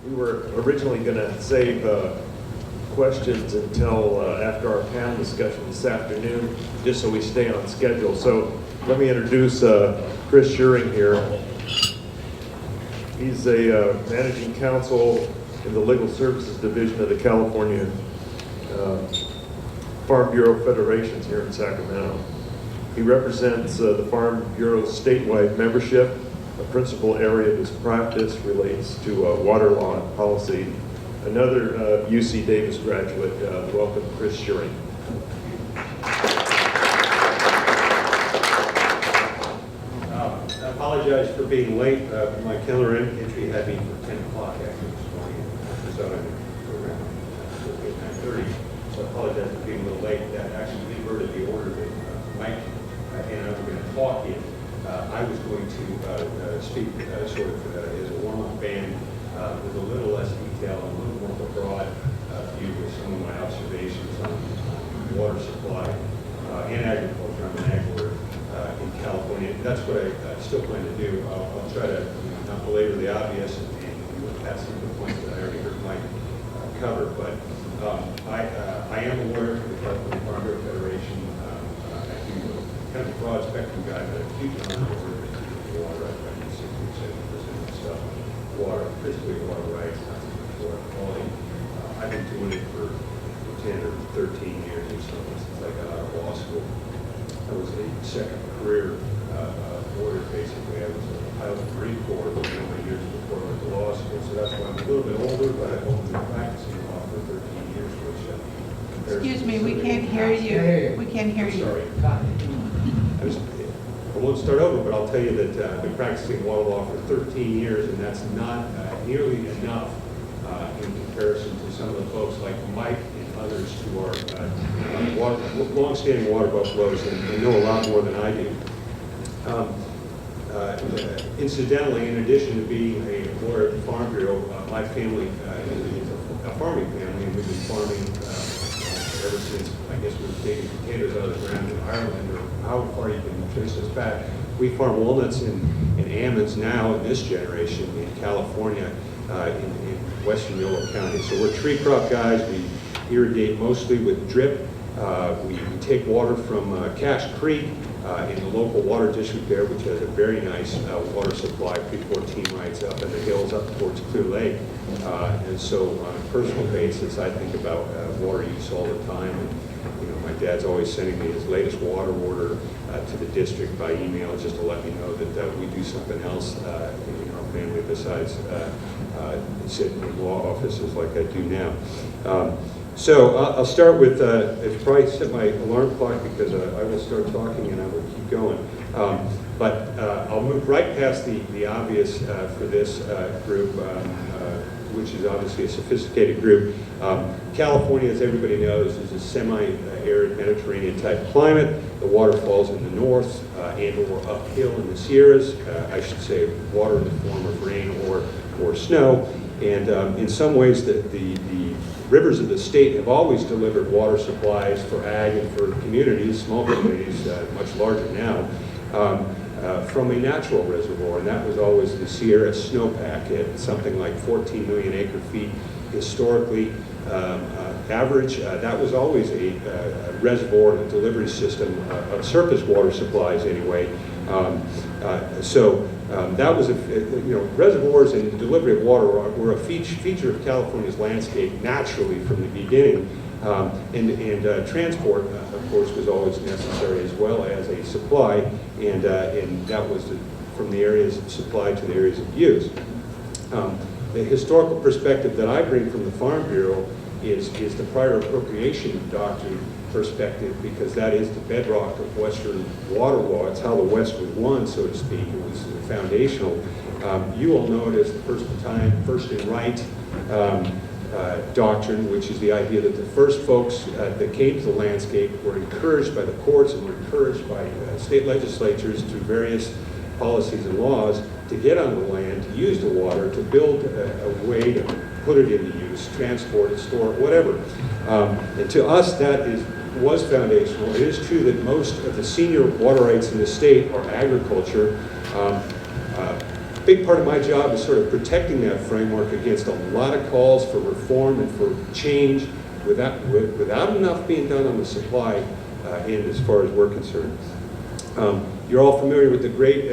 We were originally going to save questions until after our panel discussion this afternoon, just so we stay on schedule. So let me introduce Chris Scheuring here. He's a managing counsel in the Legal Services Division of the California Farm Bureau Federations here in Sacramento. He represents the Farm Bureau's statewide membership. A principal area of his practice relates to water law and policy. Another UC Davis graduate, welcome Chris Scheuring. I apologize for being late. My calendar entry had me for 10 o'clock actually this morning. So I'm around 9:30. So I apologize for being a little late. That actually inverted the order that Mike and I were going to talk in. I was going to speak sort of as a warm-up band with a little less detail and a little more of a broad view of some of my observations on water supply and agriculture. I'm an ag lawyer in California. That's what I still plan to do. I'll try to not belabor the obvious and pass some of the points that I already heard Mike cover. But I am a lawyer for the California Farm Bureau Federation. Kind of a broad spectrum guy, but a huge amount of work in water. I've done 60% of stuff. Water, physically water rights, not so much water quality. I've been doing it for 10 or 13 years or so since I got out of law school. I was a second career lawyer, basically. I was a pilot in the Marine Corps for a number of years before I went to law school, so that's why I'm a little bit older, but I've only been practicing law for 13 years, which excuse me, we can't hear you. We can't hear you. Sorry. I won't start over, but I'll tell you that I've been practicing water law for 13 years, and that's not nearly enough in comparison to some of the folks like Mike and others who are long-standing water buffaloes and know a lot more than I do. Incidentally, in addition to being a lawyer at the Farm Bureau, my family is a farming family, and we've been farming ever since, I guess, we were taking potatoes out of the ground in Ireland, or how far you can trace us back. We farm walnuts and almonds now in this generation in California, in western Yolo County. So we're tree crop guys. We irrigate mostly with drip. We take water from Cache Creek in the local water district there, which has a very nice water supply, P14 rights up in the hills up towards Clear Lake. And so on a personal basis, I think about water use all the time. And, you know, my dad's always sending me his latest water order to the district by email just to let me know that we do something else in our family besides sitting in law offices like I do now. So I'll start with, it's probably set my alarm clock because I will start talking and I will keep going. But I'll move right past the obvious for this group, which is obviously a sophisticated group. California, as everybody knows, is a semi-arid Mediterranean type climate. The water falls in the north and or uphill in the Sierras. I should say water in the form of rain or snow. And in some ways, the rivers of the state have always delivered water supplies for ag and for communities, small communities, much larger now, from a natural reservoir, and that was always the Sierra snowpack at something like 14 million acre feet historically average. That was always a reservoir and a delivery system of surface water supplies anyway. That was, reservoirs and delivery of water were a feature of California's landscape naturally from the beginning. And transport, of course, was always necessary as well as a supply, and that was from the areas of supply to the areas of use. The historical perspective that I bring from the Farm Bureau is the prior appropriation doctrine perspective, because that is the bedrock of Western water law. It's how the West was won, so to speak. It was foundational. You all know it as the first in right doctrine, which is the idea that the first folks that came to the landscape were encouraged by the courts and were encouraged by state legislatures through various policies and laws to get on the land, to use the water, to build a way to put it into use, transport it, store it, whatever. And to us, that was foundational. It is true that most of the senior water rights in the state are agriculture. big part of my job is sort of protecting that framework against a lot of calls for reform and for change without enough being done on the supply end as far as we're concerned. You're all familiar with the great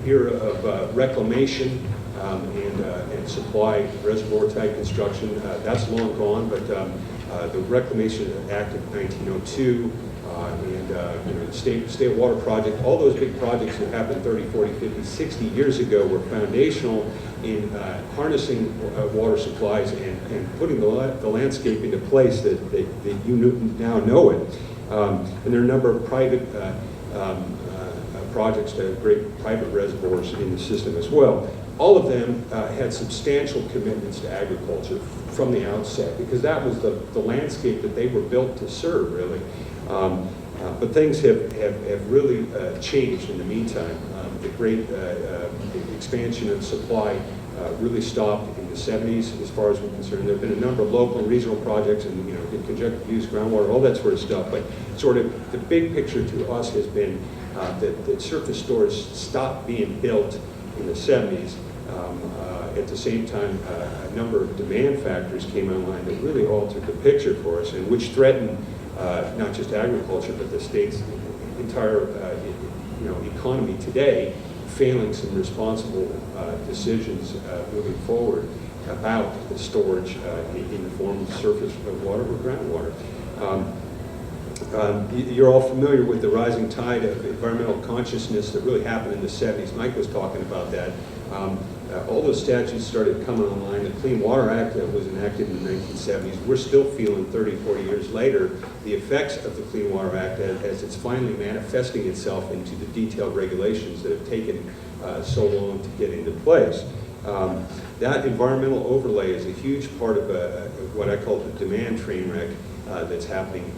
era of reclamation and supply reservoir type construction. That's long gone, but the Reclamation Act of 1902 and the State Water Project, all those big projects that happened 30, 40, 50, 60 years ago were foundational in harnessing water supplies and putting the landscape into place that you now know it. And there are a number of private projects that have great private reservoirs in the system as well. All of them had substantial commitments to agriculture from the outset, because that was the landscape that they were built to serve, really. But things have really changed in the meantime. The great expansion of supply really stopped in the 70s, as far as we're concerned. There have been a number of local and regional projects, and conjunctive use, groundwater, all that sort of stuff. But sort of the big picture to us has been that surface storage stopped being built in the 70s. At the same time, a number of demand factors came online that really altered the picture for us, and which threatened not just agriculture, but the state's entire economy today, failing some responsible decisions moving forward about the storage in the form of surface water or groundwater. You're all familiar with the rising tide of environmental consciousness that really happened in the 70s. Mike was talking about that. All those statutes started coming online. The Clean Water Act was enacted in the 1970s. We're still feeling 30, 40 years later the effects of the Clean Water Act as it's finally manifesting itself into the detailed regulations that have taken so long to get into place. That environmental overlay is a huge part of what I call the demand train wreck that's happening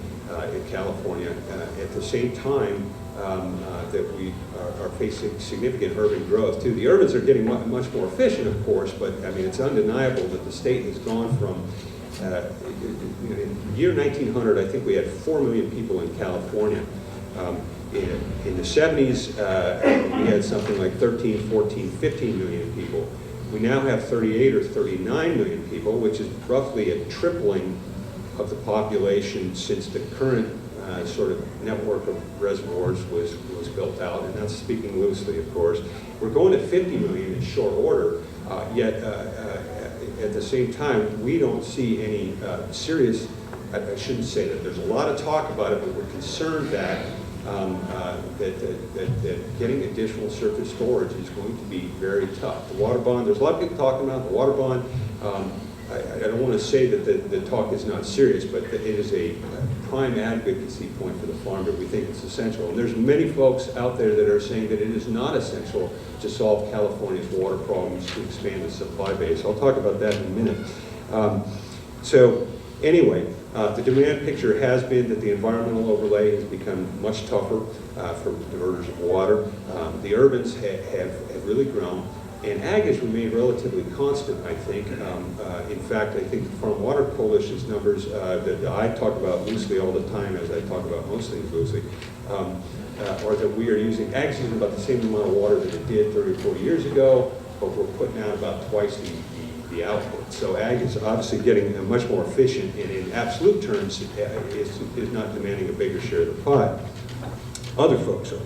in California. At the same time that we are facing significant urban growth too. The urbans are getting much more efficient, of course, but I mean, it's undeniable that the state has gone from, in the year 1900, I think we had 4 million people in California. In the 70s, we had something like 13, 14, 15 million people. We now have 38 or 39 million people, which is roughly a tripling of the population since the current sort of network of reservoirs was built out, and that's speaking loosely, of course. We're going to 50 million in short order, yet at the same time, we don't see any serious, I shouldn't say that there's a lot of talk about it, but we're concerned that that getting additional surface storage is going to be very tough. The water bond, there's a lot of people talking about the water bond. I don't want to say that the talk is not serious, but it is a prime advocacy point for the farmer. We think it's essential. And there's many folks out there that are saying that it is not essential to solve California's water problems to expand the supply base. I'll talk about that in a minute. So anyway, the demand picture has been that the environmental overlay has become much tougher for diverters of water. The urbans have really grown. And ag has remained relatively constant, I think. In fact, I think the Farm Water Coalition's numbers that I talk about loosely all the time, as I talk about most things loosely, are that we are using, ag's using about the same amount of water that it did 30 or 40 years ago, but we're putting out about twice the output. So ag is obviously getting much more efficient, and in absolute terms is not demanding a bigger share of the pie. Other folks are.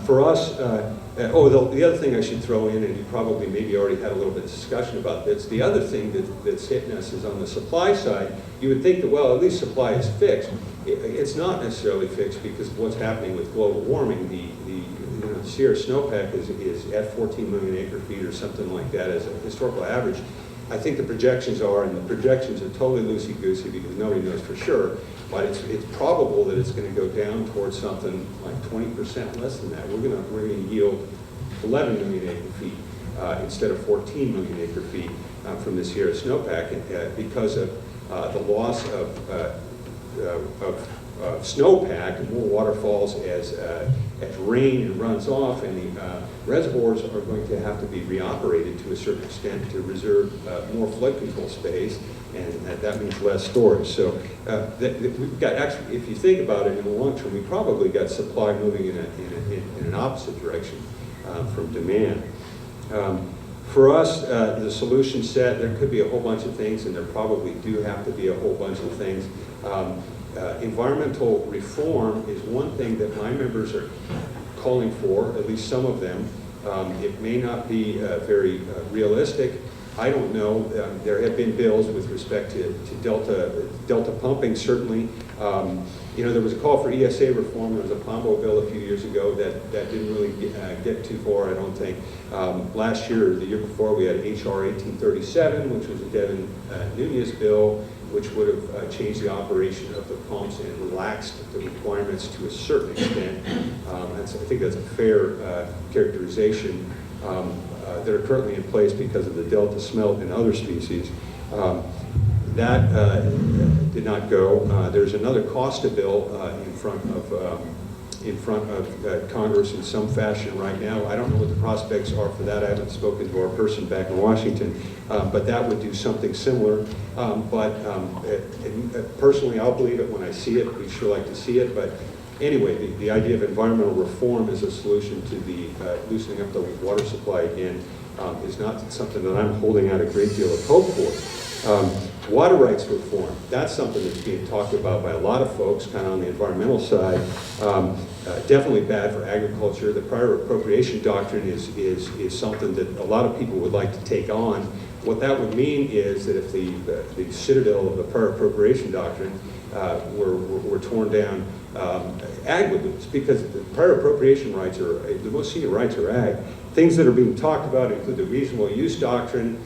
For us, the other thing I should throw in, and you probably maybe already had a little bit of discussion about this, the other thing that's hitting us is on the supply side. You would think that, well, at least supply is fixed. It's not necessarily fixed because of what's happening with global warming. The Sierra snowpack is at 14 million acre feet or something like that as a historical average. I think the projections are, and the projections are totally loosey-goosey because nobody knows for sure, but it's probable that it's going to go down towards something like 20% less than that. We're going to yield 11 million acre feet instead of 14 million acre feet from this Sierra snowpack because of the loss of snowpack and more waterfalls as rain runs off, and the reservoirs are going to have to be reoperated to a certain extent to reserve more flood control space, and that means less storage. So we've got, actually, if you think about it in the long term, we probably got supply moving in an opposite direction from demand. For us, the solution set, there could be a whole bunch of things, and there probably do have to be a whole bunch of things. Environmental reform is one thing that my members are calling for, at least some of them. It may not be very realistic. I don't know. There have been bills with respect to delta pumping, certainly. You know, there was a call for ESA reform. There was a Pombo bill a few years ago that didn't really get too far, I don't think. Last year, or the year before, we had HR 1837, which was a Devin Nunes bill, which would have changed the operation of the pumps and relaxed the requirements to a certain extent. I think that's a fair characterization. That are currently in place because of the delta smelt and other species. That did not go. There's another Costa bill in front of Congress in some fashion right now. I don't know what the prospects are for that. I haven't spoken to our person back in Washington, but that would do something similar. Personally, I'll believe it when I see it. We'd sure like to see it, but anyway, the idea of environmental reform as a solution to the loosening up the water supply again is not something that I'm holding out a great deal of hope for. Water rights reform, that's something that's being talked about by a lot of folks kind of on the environmental side. Definitely bad for agriculture. The prior appropriation doctrine is something that a lot of people would like to take on. What that would mean is that if the citadel of the prior appropriation doctrine were torn down, ag would lose, because the prior appropriation rights are, the most senior rights are ag. Things that are being talked about include the reasonable use doctrine,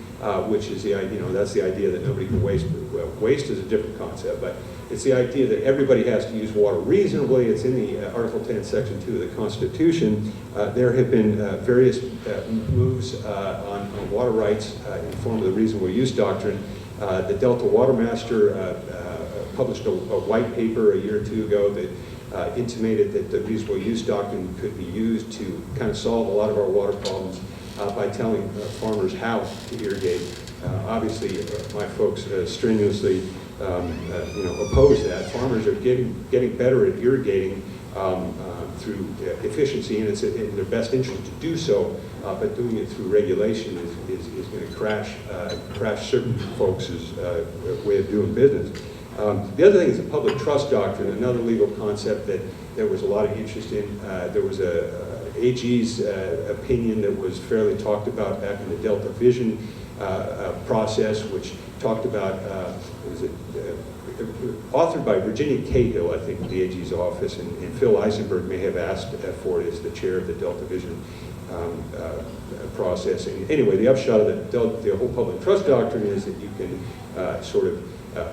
which is the idea, that's the idea that nobody can waste. Well, waste is a different concept, but it's the idea that everybody has to use water reasonably. It's in the Article 10, Section 2 of the Constitution. There have been various moves on water rights in the form of the reasonable use doctrine. The Delta Watermaster published a white paper a year or two ago that intimated that the reasonable use doctrine could be used to kind of solve a lot of our water problems by telling farmers how to irrigate. Obviously, my folks strenuously oppose that. Farmers are getting better at irrigating through efficiency, and it's in their best interest to do so, but doing it through regulation is going to crash certain folks' way of doing business. The other thing is the public trust doctrine, another legal concept that there was a lot of interest in. There was AG's opinion that was fairly talked about back in the Delta Vision process, which talked about, authored by Virginia Cahill, I think, the AG's office, and Phil Eisenberg may have asked for it as the chair of the Delta Vision process. And anyway, the upshot of the whole public trust doctrine is that you can sort of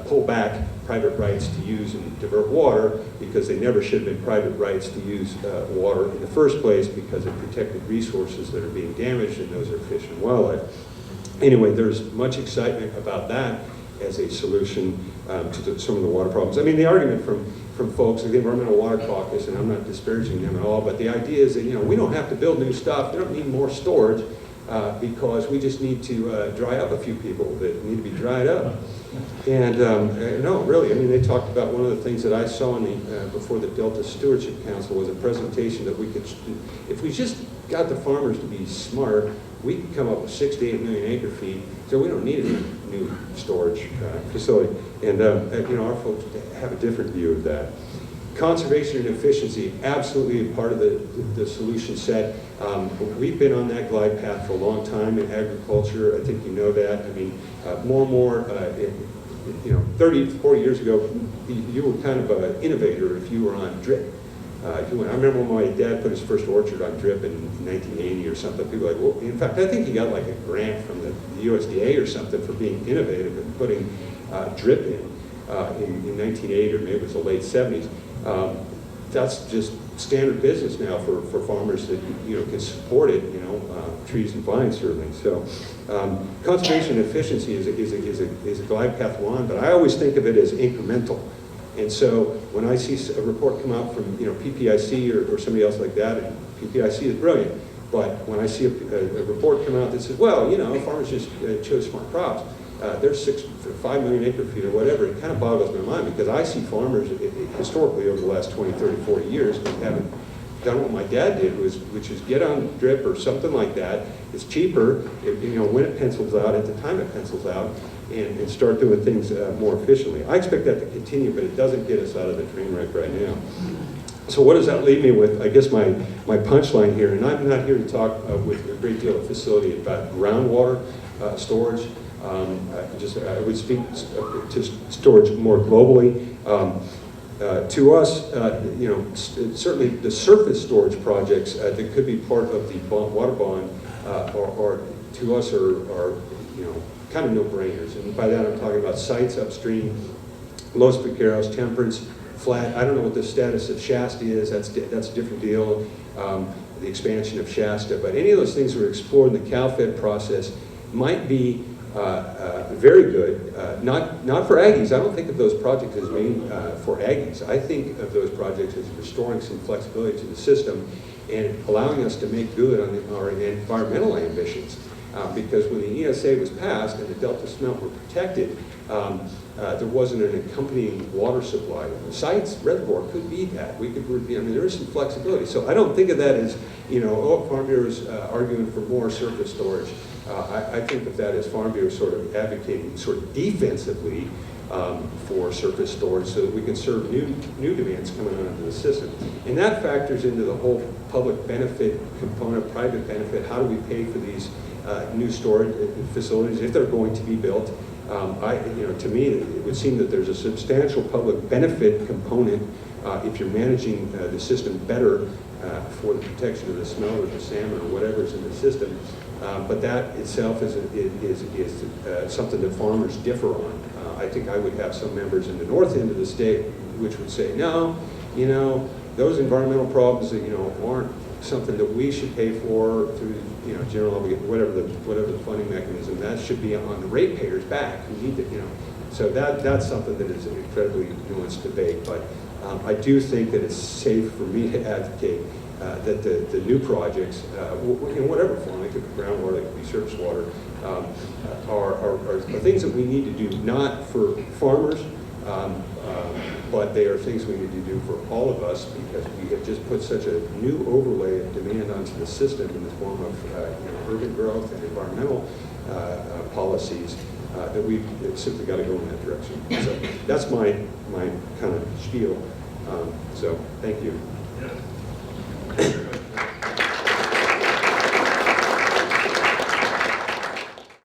pull back private rights to use and divert water, because they never should have been private rights to use water in the first place, because it protected resources that are being damaged, and those are fish and wildlife. Anyway, there's much excitement about that as a solution to some of the water problems. I mean, the argument from folks like the Environmental Water Caucus, and I'm not disparaging them at all, but the idea is that, we don't have to build new stuff. We don't need more storage because we just need to dry up a few people that need to be dried up. And no, really, I mean, they talked about one of the things that I saw in before the Delta Stewardship Council was a presentation that we could, if we just got the farmers to be smart, we could come up with 6 to 8 million acre feet, so we don't need a new storage facility. And our folks have a different view of that. Conservation and efficiency, absolutely a part of the solution set. We've been on that glide path for a long time in agriculture. I think you know that. I mean, more and more, 30, 40 years ago, you were kind of an innovator if you were on drip. I remember when my dad put his first orchard on drip in 1980 or something. People were like, well, in fact, I think he got like a grant from the USDA or something for being innovative and putting drip in 1980, or maybe it was the late 70s. That's just standard business now for farmers that can support it. Trees and vines certainly. So conservation and efficiency is a glide path one, but I always think of it as incremental. And so when I see a report come out from PPIC or somebody else like that, and PPIC is brilliant, but when I see a report come out that says, well, farmers just chose smart crops, there's 5 million acre feet or whatever, it kind of boggles my mind, because I see farmers historically over the last 20, 30, 40 years done what my dad did, which is get on drip or something like that. It's cheaper, when it pencils out, at the time it pencils out, and start doing things more efficiently. I expect that to continue, but it doesn't get us out of the train wreck right now. So what does that leave me with? I guess my punchline here, and I'm not here to talk with a great deal of facility about groundwater storage. I would speak to storage more globally. To us, certainly the surface storage projects that could be part of the water bond are to us are kind of no-brainers. And by that I'm talking about sites upstream, Los Piqueros, Temperance, Flat. I don't know what the status of Shasta is. That's a different deal. The expansion of Shasta, but any of those things that were explored in the CalFed process might be very good, not for Aggies. I don't think of those projects as being for Aggies. I think of those projects as restoring some flexibility to the system and allowing us to make good on our environmental ambitions. Because when the ESA was passed and the Delta Smelt were protected, there wasn't an accompanying water supply. The site's reservoir could be that. There is some flexibility. So I don't think of that as, Farm Bureau is arguing for more surface storage. I think of that as Farm Bureau sort of advocating sort of defensively for surface storage so that we can serve new demands coming onto the system. And that factors into the whole public benefit component, private benefit. How do we pay for these new storage facilities if they're going to be built? To me, it would seem that there's a substantial public benefit component if you're managing the system better for the protection of the smelt or the salmon or whatever's in the system. But that itself is something that farmers differ on. I think I would have some members in the north end of the state which would say, no, those environmental problems that aren't something that we should pay for through general obligation, whatever the funding mechanism. That should be on the ratepayers' back who need to, So that's something that is an incredibly nuanced debate. But I do think that it's safe for me to advocate that the new projects, in whatever form, they could be groundwater, they could be surface water, are things that we need to do not for farmers, but they are things we need to do for all of us because we have just put such a new overlay of demand onto the system in the form of urban growth and environmental policies that we've simply got to go in that direction. So that's my kind of spiel. So thank you. Yeah.